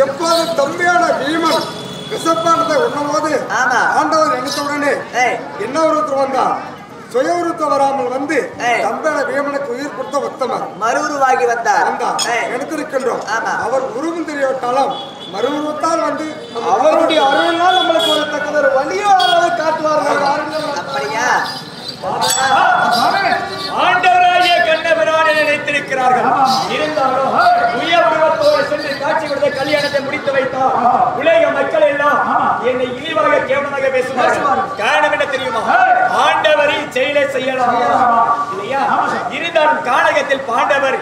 எப்போது தம்பியான பீமன் விசப்பானதை உண்ணும்போது ஆண்டவர் நினைத்தவுடனே என்ன ஒருத்தர் வந்தா சுய உருவம் வராமல் வந்து தம்பியான பீமனுக்கு உயிர் கொடுத்த உத்தமர் மறு உருவாகி வந்தார் எடுத்திருக்கின்றோம். அவர் உருவம் தெரியவிட்டாலும் மறு உருவத்தால் வந்து அவருடைய அருளால் நம்மளுக்கு ஒரு தக்கத ஒரு வழியோ காட்டுவார்கள். அப்படியா? ஆண்டவராகிய கண்ணபிரானை நினைத்திருக்கிறார்கள். இருந்தாலும் உய உருவத்தோடு சென்று காட்சி கொடுத்த கல்யாணத்தை முடித்து வைத்தார். உலக மக்கள் எல்லாம் என்னை இழிவாக கேவலமாக பேசுவார்கள். காரணம் என்ன தெரியுமா? ஆண்டவரை செயலை செய்யலாம் இல்லையா? இருந்தாலும் கானகத்தில் பாண்டவர்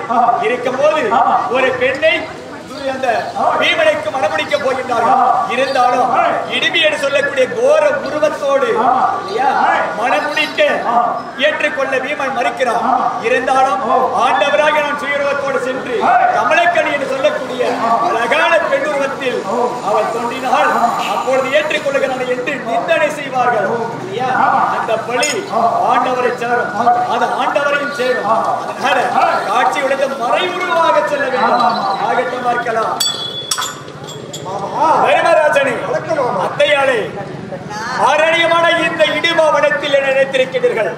இருக்கும் போது ஒரு பெண்ணை அந்த பீமனுக்கு மனமுடிக்க போகின்றார்கள். இருந்தாலும் இடிமி என்று சொல்லக்கூடிய கோர உருவத்தோடு மனமுடிக்க ஏற்றுக்கொள்ள பீமன் மறுக்கிறார். இருந்தாலும் ஆண்டவராக நான் சுயருவத்தோடு சென்று கமலக்கணி என்று சொல்லக்கூடிய அழகான பெண் உருவத்தில் அவள் தோன்றினாள். அப்பொழுது ஏற்றுக்கொள்கிறான் என்று நிந்தனை செய்வார்கள். அந்த பலி ஆண்டவரை சேரும், அது ஆண்டவரையும் சேரும். அதனால காட்சியுடைய மறைவுருவாக செல்ல வேண்டும். ஆகட்டும் பார்க்கலாம். தர்மராஜனே, அத்தையாளே, ஆரணியமான இந்த இடிமாவனத்தில் என்ன நினைத்திருக்கிறீர்கள்?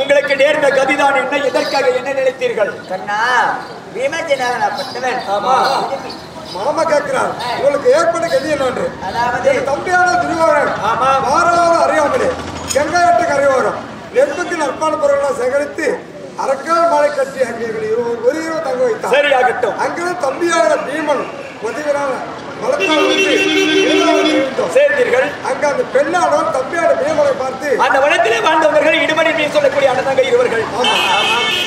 உங்களுக்கு நேர்ந்த கதிதான் என்ன? எதற்காக என்ன நினைத்தீர்கள்? மாமா கேட்கிறார், உங்களுக்கு ஏற்பட்ட கதி என்னன்று? தம்பியான துரியோதனன் வாராத அறியாமலே கங்கையாற்று கரையோரம் நெருப்புக்கு நற்பான பொருட்களை சேகரித்து அரக்கால் மாலை கட்டி அங்கே ஒரு இரவு தங்க வைத்தார். சரியாகட்டும். அங்கிருந்து தம்பியான பீமன் உதவினால சேர்ந்தீர்கள். அங்க அந்த பெண்ணானவர் தம்பியான பீமனை பார்த்து அந்த வனத்திலே வாழ்ந்தவர்கள் இடுமணி மீன் சொல்லக்கூடிய அண்ணன் இருவர்கள்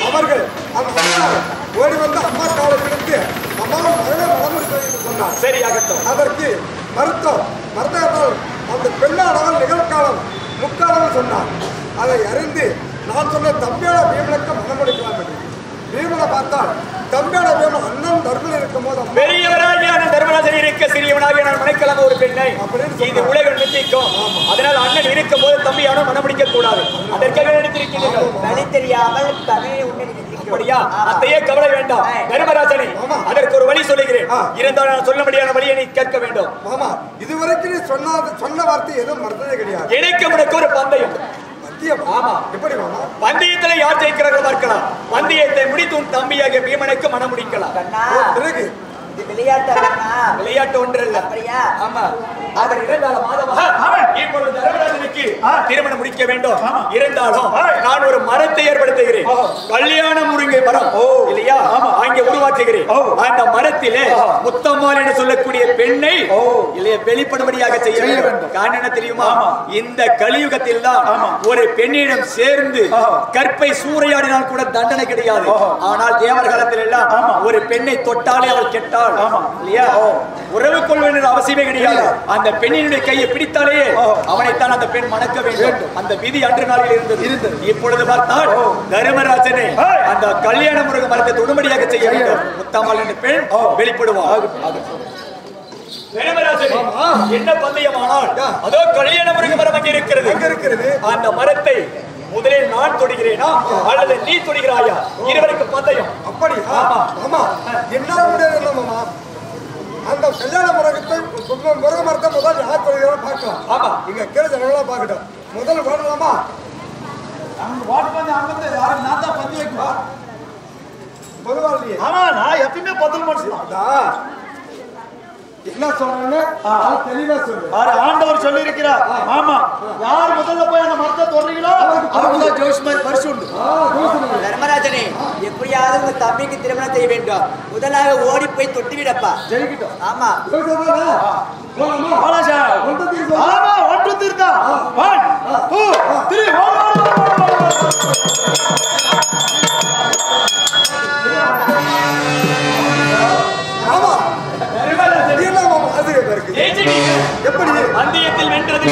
அவர்கள் அந்த ஓடி வந்து அம்மா காலை பிடித்து அம்மாவும் மகனே மனமுடித்து சொன்னார். சரியாகட்டும். அதற்கு மருத்துவ அந்த பெண்ணானவர் நிகழ்காலம் முக்காலம் சொன்னார். அதை அறிந்து நான் சொன்ன தம்பியான பீமனுக்கு மனமுடிக்கலாம் என்று பீமனை பார்த்தால் தம்பியான பீமன் அண்ணன் தர்மன் இருக்கும் போது பெரியவராகிய தர்மராஜன் இருக்க சிறியவனாகிய நான் மனைக்கிழமை ஒரு பெண்ணை இது உலகம் நிச்சயிக்கும். அதனால் அண்ணன் இருக்கும் போது தம்பியான மனமுடிக்க கூடாது. அதற்காக நினைத்திருக்கிறீர்கள். வழி தெரியாமல் அப்படியா? அத்தையே கவலை வேண்டாம் தர்மராஜனே, அதற்கு ஒரு வழி சொல்லுகிறேன். இருந்தால் நான் சொல்ல முடியாத வழியை நீ கேட்க வேண்டும். மாமா, இதுவரைக்கும் நீ சொன்ன வார்த்தை எதுவும் மறந்ததே கிடையாது. எனக்கு உனக்கு ஒரு பந்தயம். பந்தயத்துல யார் ஜெயிக்கிறார்கள் பார்க்கலாம். பந்தயத்தை முடித்து உன் தம்பியாக பீமனுக்கு மனம் முடிக்கலாம். விளையாட்டு ஒன்று இல்ல. ஆமா, அவர் இரண்டால மாதமாக இப்பொழுது தர்மராஜனுக்கு திருமணம் முடிக்க வேண்டும். இருந்தாலும் நான் ஒரு மரத்தை ஏற்படுத்துகிறேன். கல்யாண முருங்கை மரம் இல்லையா, அங்கே உருவாக்குகிறேன். அந்த மரத்திலே முத்தம்மாள் என்று சொல்லக்கூடிய பெண்ணை இல்லையா வெளிப்படும்படியாக செய்ய வேண்டும். காரணம் என்ன தெரியுமா? இந்த கலியுகத்தில் தான் ஒரு பெண்ணிடம் சேர்ந்து கற்பை சூறையாடினால் கூட தண்டனை கிடையாது. ஆனால் தேவர் காலத்தில் எல்லாம் ஒரு பெண்ணை தொட்டாலே அவள் கெட்டாள் இல்லையா, உறவு கொள்ள வேண்டிய அவசியமே கிடையாது. அந்த பெண்ணினுடைய கையை பிடித்தாலே அவனைத்தான் அந்த பெண் மணக்க வேண்டும். அந்த விதி அன்று நாளில் இருந்தது. இப்பொழுது பார்த்தால் தர்மராஜனை அந்த கல்யாண முருக மரத்தை தொடும்படியாக செய்ய வேண்டும். முத்தம்மாள் என்ற பெண் வெளிப்படுவார். என்ன பந்தயமானால் அதோ கல்யாண முருக மரம் அங்கே இருக்கிறது. அந்த மரத்தை முதலில் நான் தொடுகிறேனா அல்லது நீ தொடுகிறாயா? இருவருக்கு பந்தயம். அப்படி? ஆமா. என்ன மாமா, அந்த கல்யாண முருகத்தை முருக மரத்தை முதல் யார் தொடுகிறோம் பார்க்கலாம். ஆமா, இங்க கீழே ஜனங்களா பார்க்கட்டும். முதல் வாடலாமா? நான் தான் பந்தி வைக்குவா பொதுவாக. ஆமா, நான் எப்பயுமே பதில் மனுஷன். என்ன சொல்றேன்னு தெளிவா சொல்லு. ஆண்டவர் சொல்லி இருக்கிறார். ஆமா, யார் முதல்ல போய் அந்த மரத்தை தொடர்றீங்களோ அவங்க ஜோஷ்மார் பரிசு உண்டு. தர்மராஜனே, எப்படியாவது உங்க தம்பிக்கு திருமணம் செய்ய வேண்டும். முதலாக ஓடி போய் தொட்டு விடப்பா. ஜெயிக்கிட்டோம். ஆமா, ஒன்று தீர்த்தா 1 2 3 எப்படி பந்தயத்தில் வென்றது?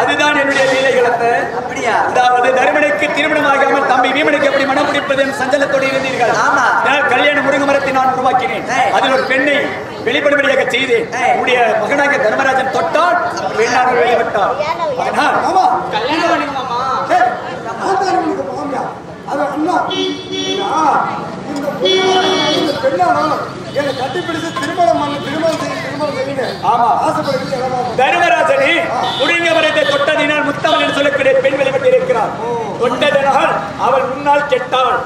அதுதான் என்னுடைய லீலைகள். அப்படியா? அதாவது தர்மனுக்கு திருமணமாகாமல் தம்பி பீமனுக்கு எப்படி மனம் முடிப்பது சஞ்சலத்தோடு இருந்தீர்கள். கல்யாண முருங்க மரத்தை நான் உருவாக்கினேன். அதில் ஒரு பெண்ணை வெளிப்படும்படியாக செய்தேன். உடைய மகனாக தர்மராஜன் தொட்டால் பெண்ணாக வெளிப்பட்டார். கல்யாணம் அது அண்ணா இந்த பெண்ணானாலும் என்னை கட்டிப்பிடிச்சு திருமணம் செய்யுங்க. ஆமா ஆசைப்படுறது தர்மராஜனே முடிந்த வரத்தை தொட்டதினால் முத்தவன் என்று சொல்லக்கூடிய பெண் வெளிப்பட்டு இருக்கிறார். தொட்டதனால் அவள் முன்னால் கெட்டாள்.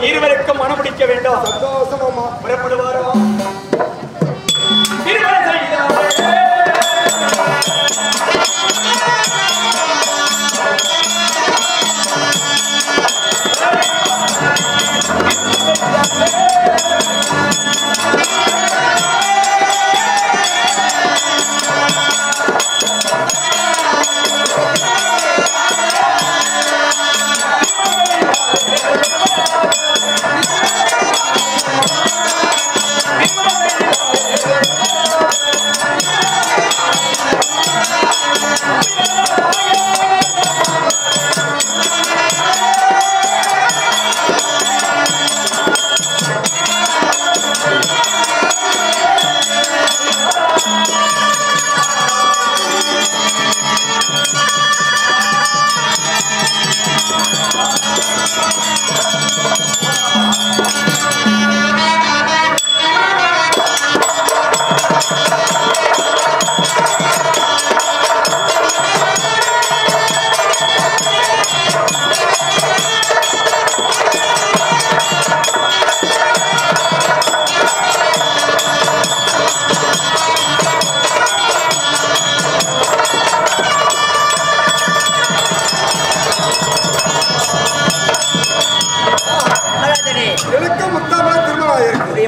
இருவருக்கும் மனம் முடிக்க வேண்டும். சந்தோஷமா புறப்படுவாரோ திருமணம் செய்கிறாரே.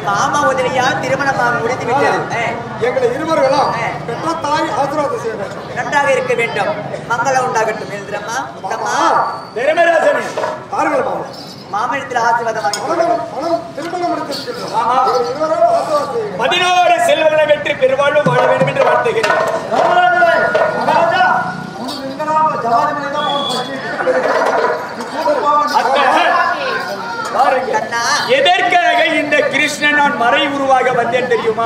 மாமா உதவியால் திருமணமாக முடித்து விட்டது. எங்களை இருவர்களும் பெற்ற தாய் ஆசீர்வாதம் செய்ய வேண்டும். நன்றாக இருக்க வேண்டும். மங்களம் உண்டாகட்டும். எழுந்திரம்மா முத்தம்மா தர்மராஜனே பாருங்கள் மாமா மாமனத்தில் ஆசீர்வாதம் வாங்கி திருமணம் முடித்திருக்கிறோம். 16 செல்வங்களை வெற்றி பெருவாழ்வு வாழ வேண்டும் என்று வாழ்த்துகிறேன். எதற்காக இந்த கிருஷ்ணன் நான் மறை உருவாக வந்தேன் தெரியுமா?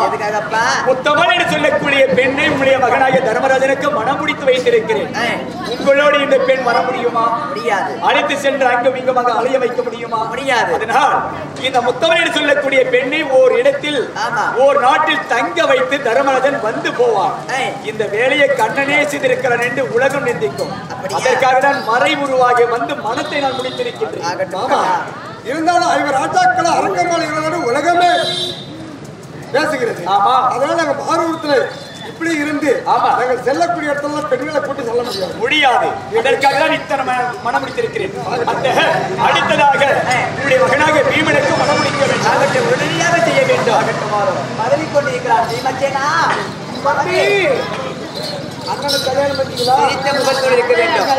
முத்தமன் என்று சொல்லக்கூடிய பெண்ணை உங்களுடைய மகனாக தர்மராஜனுக்கு மனம் முடித்து வைத்திருக்கிறேன். உங்களோடு இந்த பெண் வர முடியுமா? முடியாது. அழைத்து சென்று அங்கும் இங்குமாக அலைய வைக்க முடியுமா? முடியாது. அதனால் இந்த முத்தமன் என்று சொல்லக்கூடிய பெண்ணை ஓர் இடத்தில் ஓர் நாட்டில் தங்க வைத்து தர்மராஜன் வந்து போவான். இந்த வேலையை கண்ணனே செய்திருக்கிறான் என்று உலகம் நிந்திக்கும். அதற்காக நான் மறை உருவாக வந்து மனத்தை நான் முடித்திருக்கின்றேன். இருந்தாலும் ஐவர் ராஜாக்கள் அரங்கமாளிகளோடு உலகமே பேசுகிறது. அதனால நாங்க மாறுவத்தில் இப்படி இருந்து நாங்கள் செல்லக்கூடிய இடத்துல பெண்களை கூட்டி செல்ல முடியாது. இதற்காக தான் இத்தனை மனம் முடித்திருக்கிறேன். அடுத்ததாக உங்களுடைய மகனாக பீமனுக்கு மனம் முடிக்க வேண்டும். உடனடியாக செய்ய வேண்டும். பதவி கொண்டிருக்கிறார் பீமசேனா. அண்ணனை கல்யாணம் பண்ணிக்கலாம். முகத்தோடு இருக்க வேண்டும்.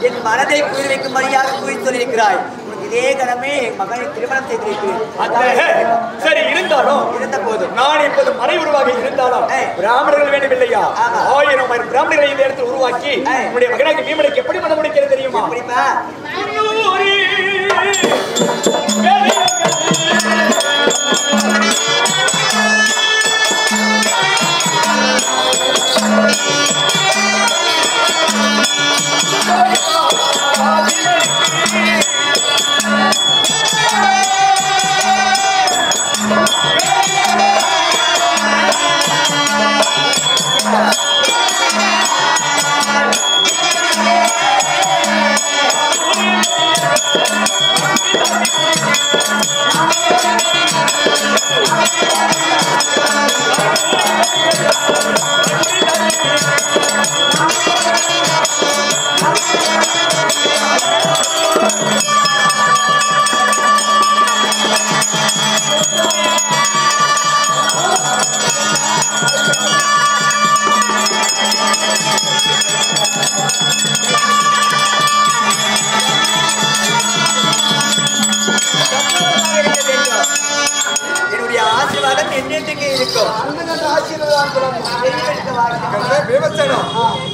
என் மனதை புரிய வைக்கும்படியாக கூறி சொல்லியிருக்கிறாய். இதே கணமே மகனை திருமணம் செய்திருக்கிறேன். சரி, இருந்தாலும் இருந்த போதும் நான் இப்போது மறை உருவாக இருந்தாலும் பிராமணர்கள் வேண்டுமில்லையா? 1000 பிராமணர்களை இந்த இடத்தில் உருவாக்கி உங்களுடைய மகனாக பீமனுக்கு எப்படி மனம் முடிக்கிறது தெரியுமா?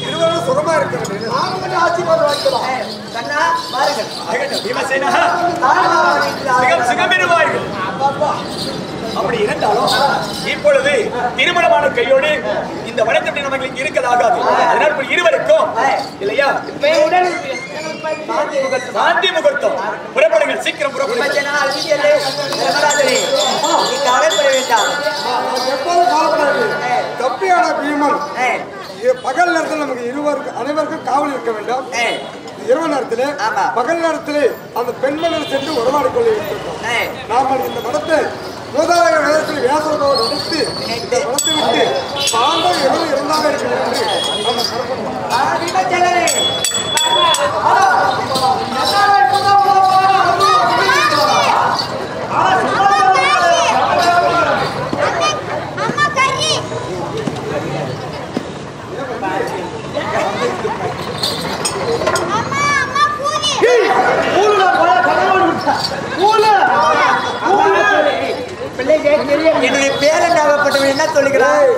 இருவரும் சுகமா இருக்கிறது. ஆசீர்வாதம் வாங்கிக்கலாம். அப்படி இருந்தாலும் இப்பொழுது திருமணமான கையோடு இந்த வனத்தை நமக்கு இருக்கலாகாது. அதனால் இருவருக்கும் இல்லையா சாந்தி முகூர்த்தம். புறப்படுங்கள், சீக்கிரம் புறப்படுங்கள். எப்போதும் காலப்படாது. தப்பியான பீமன் பகல் நேரத்தில் நமக்கு அனைவருக்கும் காவல் இருக்க வேண்டும். இரவு நேரத்திலே பகல் நேரத்திலே அந்த பெண்மணி சென்று உறவாடி கொள்ள வேண்டும். நாம் இந்த மடத்தை மூதாதைய வேதத்தில் வியாசரோடு நடத்தி இந்த மடத்தை விட்டு பாண்டவ எவ்வளவு இருந்தாக இருக்கிறது என்று நம்ம கருப்போம். என்னுடைய பேரண்டாகப்பட்டவன் என்ன சொல்லுகிறாய்?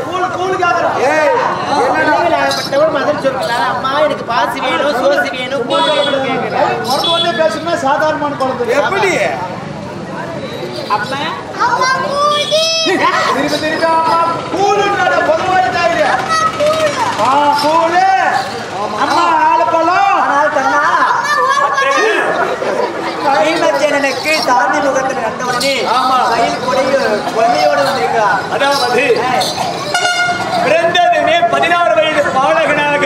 அம்மா எனக்கு பாசி வேணும், சோசி வேணும், கூழ் வேணும் கேட்கிறேன். பேசுனா சாதாரணமான குழந்தை எப்படி அம்மா பீமசேனனுக்கு சாந்தி முகத்தில் கண்டவுடனே கையில் கொலையோடு வந்திருக்கிறார். அதாவது பிறந்ததுமே 16 வயது பாலகனாக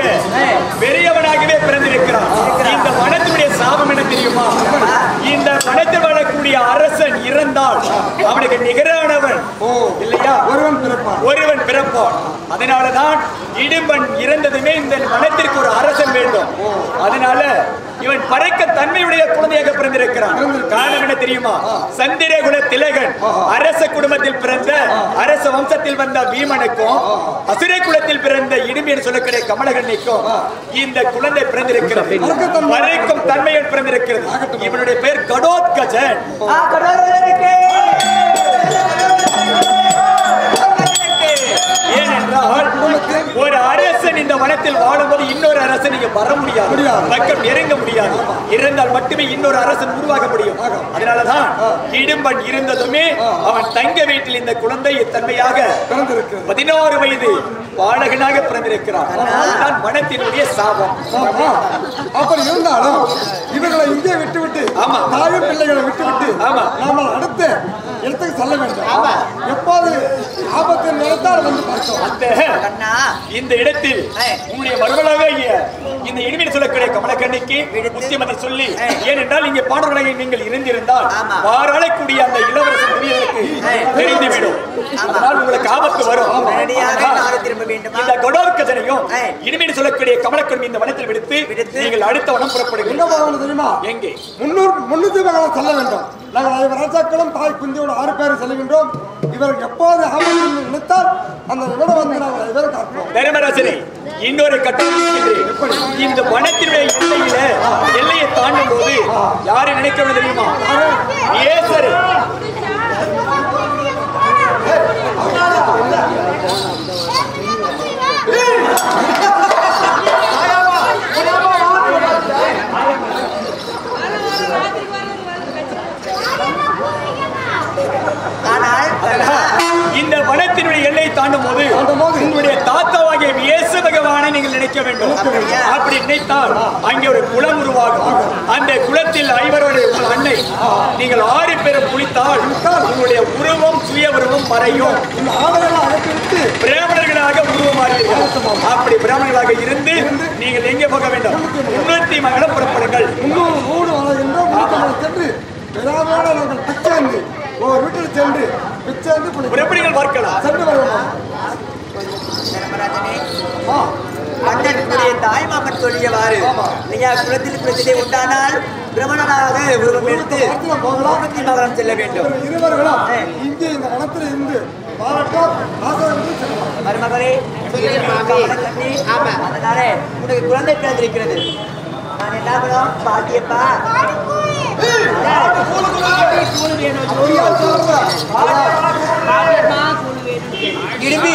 பெரியவனாகவே பிறந்திருக்கிறான். இந்த வனத்தினுடைய சாபம் என்ன தெரியுமா? இந்த வனத்தில் வாழக்கூடிய அரசன் இறந்தால் அவனுக்கு நிகரானவன் இல்லையா ஒருவன் பிறப்பான். அதனாலதான் இடும்பன் இறந்ததுமே இந்த வனத்திற்கு ஒரு அரசன் வேண்டும். அதனால இவன் பறக்க தன்மையுடைய குழந்தையாக பிறந்திருக்கிறான். காரணம் என்ன தெரியுமா? சந்திரகுல திலகன் அரச குடும்பத்தில் பிறந்த அரச வம்சத்தில் வந்த பீமனுக்கும் அசுர குலத்தில் பிறந்த இடும்பியன் சொல்லக்கூடிய கமலகண்ணிக்கும் இந்த குழந்தை பிறந்திருக்கிறது. பறக்கும் தன்மையில் பிறந்திருக்கிறது. இவனுடைய பெயர் கடோத்கஜன். ஏனென்றால் ஒரு அரசன் இந்த வனத்தில் வாழும்போது இன்னொரு அரசன் இங்க வர முடியாது, பக்கம் நெருங்க முடியாது. இருந்தால் மட்டுமே இன்னொரு அரசன் உருவாக முடியும். அதனாலதான் இடும்பன் இருந்ததுமே அவன் தங்க வீட்டில் இந்த குழந்தை தன்மையாக 16 வயது பாலகனாக பிறந்திருக்கிறான். அதுதான் வனத்தினுடைய சாபம். அப்படி இருந்தாலும் இவர்களை இங்கே விட்டுவிட்டு தாயும் பிள்ளைகளை விட்டுவிட்டு நாம அடுத்த இடத்துக்கு செல்ல வேண்டும். எப்போது ஆபத்து நினைத்தால் வந்து பார்த்தோம். இந்த இடத்தில் உங்களுடைய மருமகளாக இந்த இனிமையில் சொல்லக்கூடிய கமலக்கண்ணிக்கு முஸ்லிமத்தை சொல்லி, ஏனென்றால் இங்கே பாண்டவர்களை நீங்கள் இருந்திருந்தால் வாராளக்கூடிய அந்த இளவரசன் தெரிந்துவிடும். அதனால் உங்களுக்கு ஆபத்து வரும். இந்த கடோத்கஜனையும் இனிமையில் சொல்லக்கூடிய கமலக்கண்ணி இந்த வனத்தில் விடுத்து நீங்கள் அடுத்த வனம் புறப்படுகிறீர்கள். தெரியுமா? எங்கே? 300 மகளை செல்ல வேண்டும். நாங்கள் ராஜாக்களும் தாய் குந்தியோடு 6 பேர் செல்கின்றோம். இவருக்கு எப்போது ஆபத்து நினைத்தால் அந்த இடம் வந்து நாங்கள் இவரை காப்போம். தர்மராஜனே, இன்னொரு கட்டம் இந்த வனத்தினுடைய எல்லையை தாண்டும் போது யாரை நினைக்க தெரியுமா? ஏசரு. இந்த வனத்தினுடைய எல்லையை தாண்டும் போது உங்களுடைய தாத்தாவாகிய இயேசு பகவானை நீங்கள் நினைக்க வேண்டும். அப்படி நினைத்தால் அங்கே ஒரு குளம் உருவாகும். அந்த குளத்தில் ஐவரோடு உங்கள் அன்னை நீங்கள் 6 பேரும் குளித்தால் உங்களுடைய உருவம் சுய உருவம் மறையும். பிராமணர்களாக உருவமாறீர்கள். அப்படி பிராமணர்களாக இருந்து நீங்கள் எங்கே போக வேண்டும்? 300 மகளும் புறப்படுங்கள். வீட்டில் சென்று புறப்படிகள் பார்க்கலாம். சென்று வருவோம். மன்னனுடைய தாய்மாமன் சொல்லியவாறு நீயா குலத்தில் பிரச்சனை உண்டானால் பிரமணனாக உருவம் எடுத்து மகரம் செல்ல வேண்டும். இருவர்களும் இங்கே இந்த வனத்தில் இருந்து மருமகளே, அதனால உனக்கு குழந்தை பிறந்திருக்கிறது. நான் என்ன பண்ணும் பாட்டியப்பா இடும்பி